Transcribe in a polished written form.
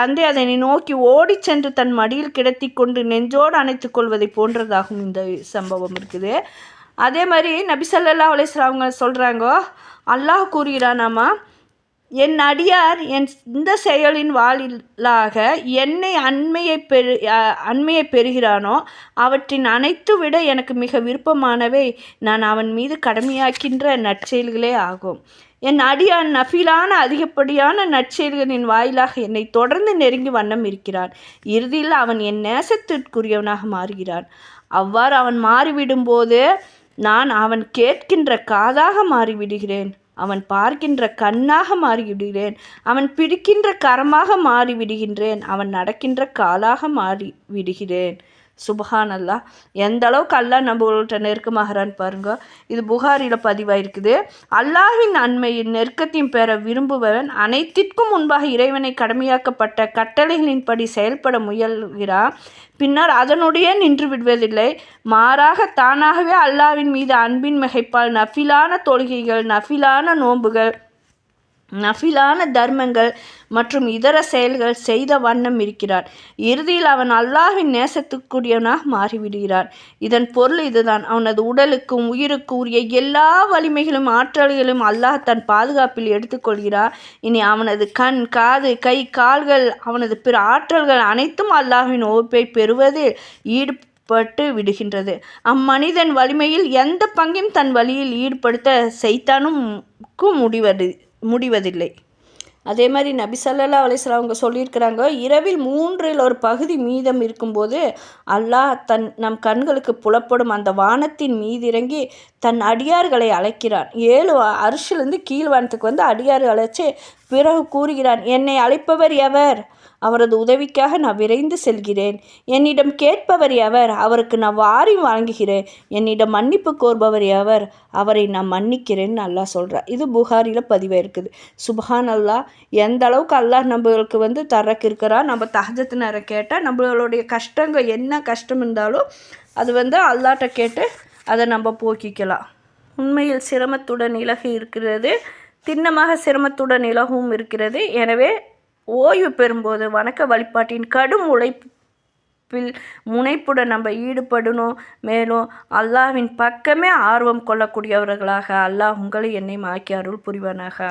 தந்தை அதனை நோக்கி ஓடி சென்று தன் மடியில் கிடத்தி கொண்டு நெஞ்சோடு அணைத்து கொள்வதை போன்றதாகும் இந்த சம்பவம் இருக்குது. அதே மாதிரி நபி ஸல்லல்லாஹு அலைஹி வஸல்லம் அவங்க சொல்கிறாங்க, அல்லாஹ் கூறுகிறானாமா, என் அடியார் என் இந்த செயலின் வாயிலாக என்னை அண்மையை பெறுகிறானோ அவற்றின் அனைத்து விட எனக்கு மிக விருப்பமானவை நான் அவன் மீது கடமையாக்கின்ற நற்செயல்களே ஆகும். என் அடியான் நஃபிலான அதிகப்படியான நற்செயல்களின் வாயிலாக என்னை தொடர்ந்து நெருங்கி வண்ணம் இருக்கிறான். இறுதியில் அவன் என் நேசத்திற்குரியவனாக மாறுகிறான். அவ்வாறு அவன் மாறிவிடும்போது நான் அவன் கேட்கின்ற காதாக மாறிவிடுகிறேன், அவன் பார்க்கின்ற கண்ணாக மாறிவிடுகிறேன், அவன் பிடிக்கின்ற கரமாக மாறிவிடுகின்றேன், அவன் நடக்கின்ற காலாக மாறிவிடுகிறேன். சுபஹான் அல்லாஹ். எந்த அளவுக்கு அல்லாஹ் நம்மள்கிட்ட நெருக்கமாகறான்னு பாருங்க. இது புகாரில் பதிவாயிருக்குது. அல்லாஹ்வின் அண்மையின் நெருக்கத்தையும் பெற விரும்புபவன் அனைத்திற்கும் முன்பாக இறைவனை கடமையாக்கப்பட்ட கட்டளைகளின்படி செயல்பட முயல்கிறான். பின்னர் அதனுடைய நின்று விடுவதில்லை. மாறாக தானாகவே அல்லாஹ்வின் மீது அன்பின் மிகைப்பால் நஃபிலான தொழுகைகள், நஃபிலான நோன்புகள், நஃபிலான தர்மங்கள் மற்றும் இதர செயல்கள் செய்த வண்ணம் இருக்கிறான். இறுதியில் அவன் அல்லாஹ்வின் நேசத்துக்குரியவனாக மாறிவிடுகிறான். இதன் பொருள் இதுதான், அவனது உடலுக்கும் உயிருக்கு உரிய எல்லா வலிமைகளும் ஆற்றல்களும் அல்லாஹ் தன் பாதுகாப்பில் எடுத்துக்கொள்கிறான். இனி அவனது கண், காது, கை, கால்கள், அவனது பிற ஆற்றல்கள் அனைத்தும் அல்லாஹ்வின் வகுப்பை பெறுவதில் ஈடுபட்டு விடுகின்றது. அம்மனிதன் வலிமையில் எந்த பங்கையும் தன் வழியில் ஈடுபடுத்த சைத்தானுக்கும் முடிவதில்லை. அதே மாதிரி நபி ஸல்லல்லாஹு அலைஹி வஸல்லம் அவங்க சொல்லியிருக்கிறாங்க, இரவில் 1/3 மீதம் இருக்கும்போது அல்லாஹ் நம் கண்களுக்கு புலப்படும் அந்த வானத்தின் மீதிறங்கி தன் அடியார்களை அழைக்கிறான். 7 அரிசிலிருந்து கீழ் வானத்துக்கு வந்து அடியார்கள் அழைச்சி பிறகு கூறுகிறான், என்னை அழைப்பவர் எவர், அவரது உதவிக்காக நான் விரைந்து செல்கிறேன். என்னிடம் கேட்பவர் எவர், அவருக்கு நான் வாரி வழங்குகிறேன். என்னிடம் மன்னிப்பு கோருபவர் எவர், அவரை நான் மன்னிக்கிறேன்னு அல்லாஹ் சொல்கிறார். இது புகாரில் பதிவாக இருக்குது. சுப்ஹான் அல்லாஹ். எந்த அளவுக்கு அல்லாஹ் நம்மளுக்கு தரக்கு இருக்கிறான். நம்ம தஹஜ்ஜத் நேரம் கேட்டால் நம்மளுடைய கஷ்டங்கள் என்ன கஷ்டம் இருந்தாலும் அது அல்லாஹ்ட்ட கேட்டு அதை நம்ம போக்கிக்கலாம். உண்மையில் சிரமத்துடன் இலகு இருக்கிறது, திண்ணமாக சிரமத்துடன் இலகும் இருக்கிறது. எனவே ஓய்வு பெறும்போது வணக்க வழிபாட்டின் கடும் உழைப்பில் முனைப்புடன் நம்ம ஈடுபடணும். மேலும் அல்லாஹ்வின் பக்கமே ஆர்வம் கொள்ளக்கூடியவர்களாக அல்லாஹ் உங்களை என்னை ஆக்கி அருள் புரிவானாக.